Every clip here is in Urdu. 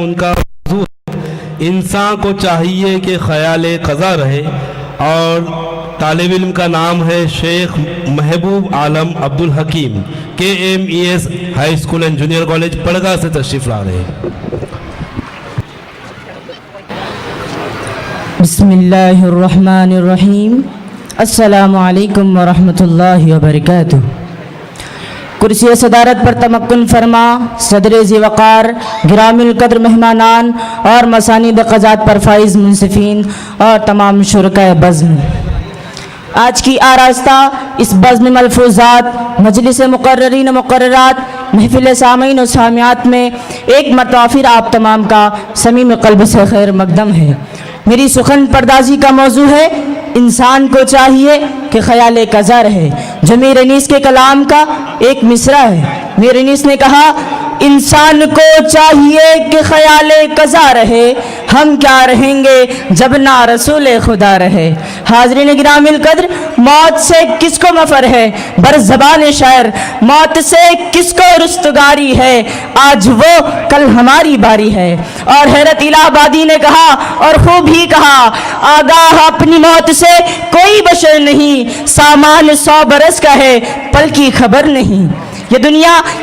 ان کا موضوع انسان کو چاہیے کہ خیال قضا رہے، اور طالب علم کا نام ہے Shaikh Mehboob Alam Abdul Hakim, KMES high school and junior college پڑگا سے تشریف لا رہے ہیں۔ بسم اللہ الرحمن الرحیم۔ السلام علیکم ورحمۃ اللہ وبرکاتہ۔ کرسی صدارت پر تمکن فرما صدر ذی وقار، گرامی القدر مہمانان اور مساند قضات پر فائز منصفین اور تمام شرکائے بزم، آج کی آراستہ اس بزم ملفوظات، مجلس مقررین و مقررات، محفل سامعین و سامعات میں ایک مرتبہ پھر آپ تمام کا صمیم قلب سے خیر مقدم ہے۔ میری سخن پردازی کا موضوع ہے انسان کو چاہیے کہ خیال قضا رہے، جو میر انیس کے کلام کا ایک مصرع ہے۔ میر انیس نے کہا انسان کو چاہیے کہ خیال قضا رہے، ہم کیا رہیں گے جب نہ رسول خدا رہے۔ حاضرین گرامی القدر، موت سے کس کو مفر ہے بر زبان شاعر، موت سے کس کو رستگاری ہے، آج وہ کل ہماری باری ہے۔ اور حیرت الہ آبادی نے کہا اور خوب ہی کہا، آگاہ اپنی موت سے کوئی بشر نہیں، سامان 100 برس کا ہے پل کی خبر نہیں۔ یہ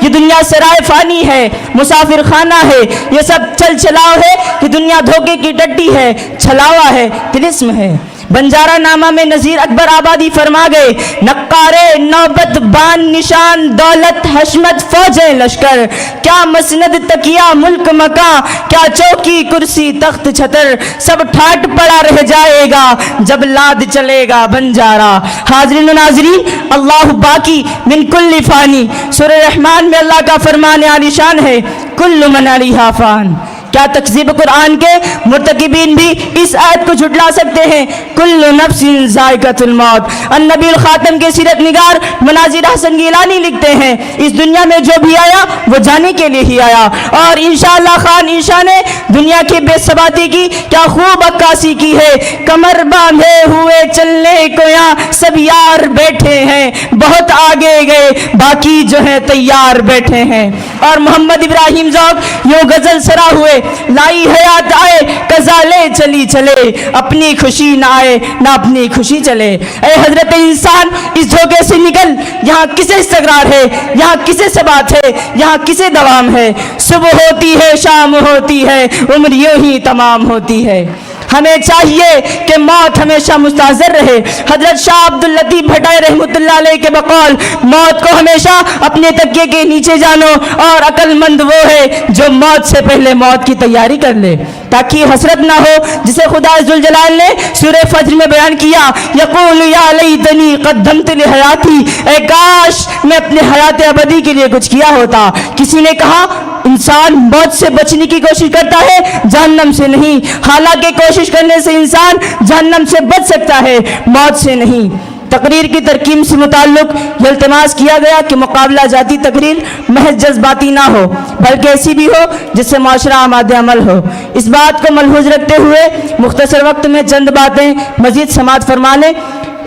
دنیا سرائے فانی ہے، مسافر خانہ ہے، یہ سب چل چلاؤ ہے، یہ دنیا دھوکے کی ڈڈی ہے، چھلاوا ہے، طلسم ہے۔ بنجارہ نامہ میں نذیر اکبر آبادی فرما گئے، نقارے نوبت بان نشان دولت حشمت فوجیں لشکر، کیا مسند تکیہ ملک مکاں، کیا چوکی کرسی تخت چھتر، سب ٹھاٹ پڑا رہ جائے گا جب لاد چلے گا بنجارہ۔ حاضرین و ناظرین، اللہ باقی من کل فانی، سورہ رحمان میں اللہ کا فرمان عالی شان ہے، کل من علیہا فان۔ کیا تکذیب قرآن کے مرتکبین بھی اس آیت کو جھٹلا سکتے ہیں؟ کل نفس ذائقۃ الموت۔ النبی الخاتم کے سیرت نگار مناظر حسن گیلانی لکھتے ہیں، اس دنیا میں جو بھی آیا وہ جانے کے لیے ہی آیا، اور انشاءاللہ خان انشاء نے دنیا کی بے ثباتی کی کیا خوب عکاسی کی ہے۔ کمر باندھے ہوئے چلنے کو یہاں سب یار بیٹھے ہیں، بہت آگے گئے باقی جو ہیں تیار بیٹھے ہیں۔ اور محمد ابراہیم ذوق یوں غزل سرا ہوئے، لائی حیات آئے قضا لے چلی چلے، اپنی خوشی نہ آئے نہ اپنی خوشی چلے۔ اے حضرت انسان، اس دھوکے سے نکل، یہاں کسے استقرار ہے، یہاں کسے ثبات ہے، یہاں کسے دوام ہے۔ صبح ہوتی ہے شام ہوتی ہے، عمر یوں ہی تمام ہوتی ہے۔ ہمیں چاہیے کہ موت ہمیشہ مستحضر رہے۔ حضرت شاہ عبداللطیف بھٹائی رحمۃ اللہ علیہ کے بقول، موت کو ہمیشہ اپنے تکیے کے نیچے جانو، اور عقل مند وہ ہے جو موت سے پہلے موت کی تیاری کر لے، تاکہ حسرت نہ ہو، جسے خدا ذوالجلال نے سورہ فجر میں بیان کیا، یقول یا لیتنی قدمت لحیاتی، اے کاش میں اپنے حیات ابدی کے لیے کچھ کیا ہوتا۔ کسی نے کہا انسان موت سے بچنے کی کوشش کرتا ہے، جہنم سے نہیں۔ حالانکہ کوشش کرنے سے انسان جہنم سے بچ سکتا ہے، موت سے نہیں۔ تقریر کی ترکیب سے متعلق یہ التماس کیا گیا کہ مقابلہ جاتی تقریر محض جذباتی نہ ہو، بلکہ ایسی بھی ہو جس سے معاشرہ آمادہ عمل ہو۔ اس بات کو ملحوظ رکھتے ہوئے مختصر وقت میں چند باتیں مزید سماعت فرما لیں۔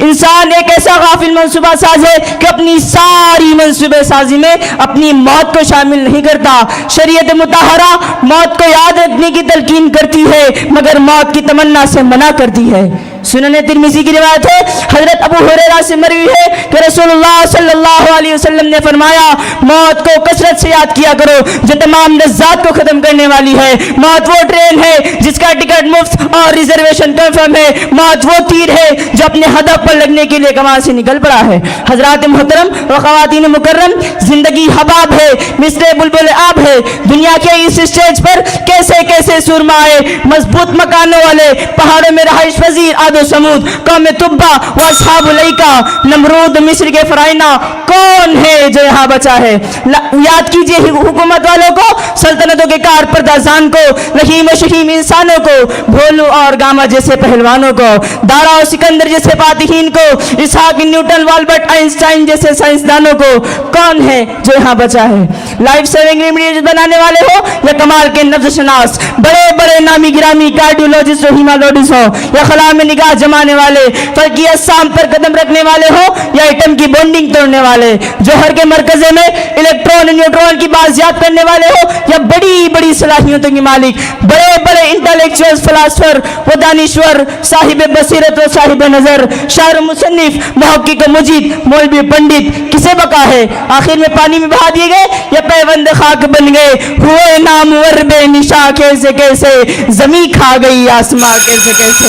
انسان ایک ایسا غافل منصوبہ ساز ہے کہ اپنی ساری منصوبہ سازی میں اپنی موت کو شامل نہیں کرتا۔ شریعت مطہرہ موت کو یاد رکھنے کی تلقین کرتی ہے، مگر موت کی تمنا سے منع کرتی ہے۔ سنن ترمذی کی روایت ہے، حضرت ابو ہریرہ سے مروی ہے کہ رسول اللہ صلی اللہ علیہ وسلم نے فرمایا، موت کو کثرت سے یاد کیا کرو جو تمام لذات کو ختم کرنے والی ہے۔ موت وہ ٹرین ہے جس کا ٹکٹ مفت اور ریزرویشن کنفرم ہے۔ موت وہ تیر ہے جو اپنے ہدف پر لگنے کے لیے کمان سے نکل پڑا ہے۔ حضرات محترم و خواتین مکرم، زندگی حباب ہے، مثل بلبل آب ہے۔ دنیا کے اس اسٹیج پر کیسے کیسے سرما آئے، مضبوط مکانوں والے، پہاڑوں میں رہائش پذیر عاد و سمود، قوم تبا و اصحاب الایکا، نمرود مصر کے فرعونہ، کون ہے جو یہاں بچا ہے؟ یاد کیجئے حکومت والوں کو، سلطنتوں کے کار پردازان کو، رحیم و شحیم انسانوں کو، بھولو اور گاما جیسے پہلوانوں کو، دارا و سکندر جیسے فاتحین کو، اسحاق نیوٹن والبرٹ آئنسٹائن جیسے سائنسدانوں کو، کون ہے جو یہاں بچا ہے؟ لائف سیونگ ریمیڈیز بنانے والے ہو یا کمال کے نبض شناس، بڑے بڑے نامی گرامی کارڈیولوجسٹ و ہیمالوجسٹ ہو یا خلا میں نگاہ جمانے والے، فلکی اجسام پر قدم رکھنے والے ہو یا ایٹم کی بونڈنگ توڑنے والے، جوہر کے مرکزے میں الیکٹرون اور نیوٹرون کی بازیاب کرنے والے ہو یا بڑی بڑی صلاحیتوں کے مالک، بڑے بڑے انٹلیکچوئل فلاسفر و دانشور، صاحب بصیرت و صاحب نظر، شاعر و مصنف، محقق و مجید، مولوی پنڈت، کسے بقا ہے؟ آخر میں پانی میں بہا دیے گئے یا پیوند خاک بن گئے؟ ہوئے نامور بے نشاں کیسے کیسے، زمین کھا گئی آسماں کیسے کیسے۔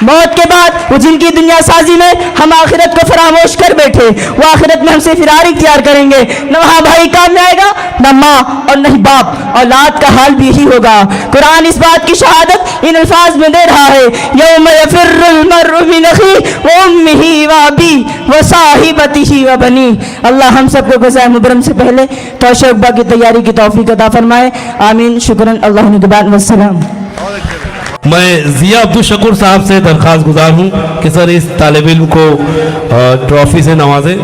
موت کے بعد وہ جن کی دنیا سازی میں ہم آخرت کو فراموش کر بیٹھے، وہ آخرت میں ہم سے فرار اختیار کریں گے، نہ وہاں بھائی کام میں آئے گا، نہ ماں اور نہ باپ، اولاد کا حال بھی یہی ہوگا۔ قرآن اس بات کی شہادت ان الفاظ میں دے رہا ہے، یوم یفر المرء من اخیہ وامہ وابیہ وصاحبتہ وبنیہ۔ اللہ ہم سب کو غزوہ مبرم سے پہلے توشہ عقبہ کی تیاری کی توفیق عطا فرمائے، آمین۔ شکراً، اللہ نگہبان والسلام۔ میں ضیاء عبدالشکور صاحب سے درخواست گزار ہوں کہ سر اس طالب علم کو ٹرافی سے نوازیں۔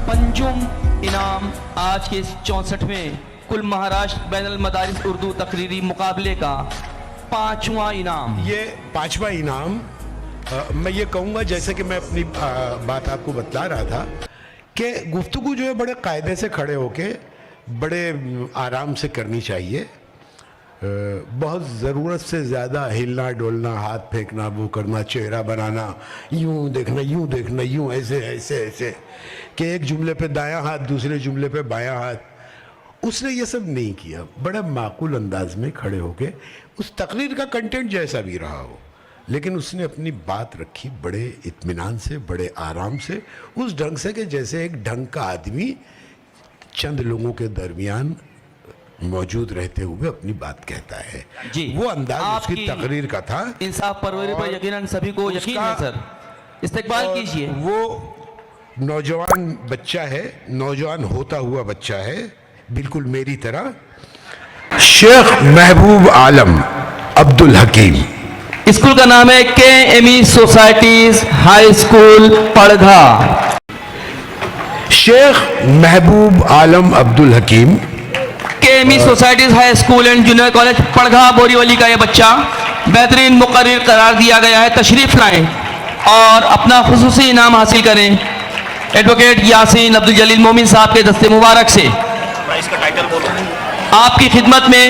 پنجم انعام آج کے 64ویں کل مہاراشٹر بین المدارس اردو تقریری مقابلے کا 5واں انعام۔ یہ 5واں انعام میں یہ کہوں گا، جیسے کہ میں اپنی بات آپ کو بتلا رہا تھا کہ گفتگو جو ہے بڑے قاعدے سے کھڑے ہو کے بڑے آرام سے کرنی چاہیے۔ بہت ضرورت سے زیادہ ہلنا ڈولنا، ہاتھ پھینکنا، وہ کرنا، چہرہ بنانا، یوں دیکھنا یوں دیکھنا، یوں ایسے ایسے ایسے کہ ایک جملے پہ دایاں ہاتھ دوسرے جملے پہ بایاں ہاتھ، اس نے یہ سب نہیں کیا۔ بڑے معقول انداز میں کھڑے ہو کے اس تقریر کا کنٹینٹ جیسا بھی رہا ہو، لیکن اس نے اپنی بات رکھی بڑے اطمینان سے، بڑے آرام سے، اس ڈھنگ سے کہ جیسے ایک ڈھنگ کا آدمی چند لوگوں کے درمیان موجود رہتے ہوئے اپنی بات کہتا ہے۔ جی، وہ انداز اس کی تقریر کا تھا۔ انصاف پروری پر یقیناً سبھی کو یقین ہے سر، استقبال کیجئے۔ وہ نوجوان بچہ ہے، نوجوان ہوتا ہوا بچہ ہے، بالکل میری طرح، شیخ محبوب عالم عبدالحکیم۔ اسکول کا نام ہے K M E societies high school پڑگھا۔ Shaikh Mehboob Alam Abdul Hakim, K M E societies high school and junior college پڑگھا بوری ولی کا یہ بچہ بہترین مقرر قرار دیا گیا ہے، تشریف لائیں اور اپنا خصوصی انعام حاصل کریں ایڈوکیٹ یاسین عبدالجلیل مومن صاحب کے دستے مبارک سے۔ آپ کی خدمت میں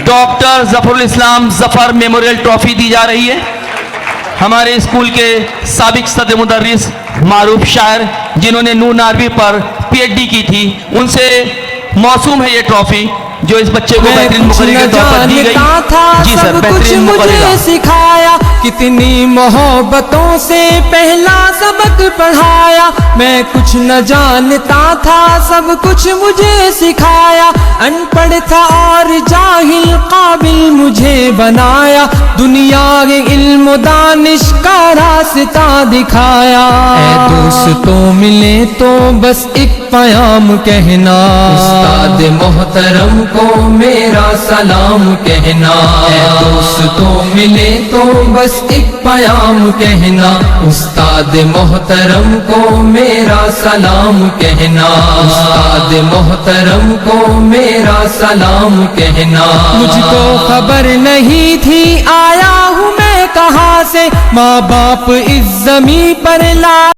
ڈاکٹر ظفر الاسلام ظفر میموریل ٹرافی دی جا رہی ہے۔ ہمارے اسکول کے سابق صدر مدرس، معروف شاعر جنہوں نے نون عربی پر پی ایچ ڈی کی تھی، ان سے موسوم ہے یہ ٹرافی جو اس بچے کو بہترین مقرر کے طور پر دی گئی۔ جی سر، بہترین مقرر سکھایا، کتنی محبتوں سے پہلا سبق پڑھایا، میں کچھ نہ جانتا تھا سب کچھ مجھے سکھایا، ان پڑھ تھا اور جاہل قابل مجھے بنایا، دنیا کے علم و دانش کا راستہ دکھایا۔ اے دوستوں ملے تو بس ایک پیام کہنا، استاد محترم کو میرا سلام کہنا، اے دوستوں ملے تو بس ایک پیام کہنا، استاد محترم کو میرا سلام کہنا، استاد محترم کو میرا سلام کہنا۔ مجھ کو خبر نہیں تھی آیا ہوں میں کہاں سے، ماں باپ اس زمین پر لا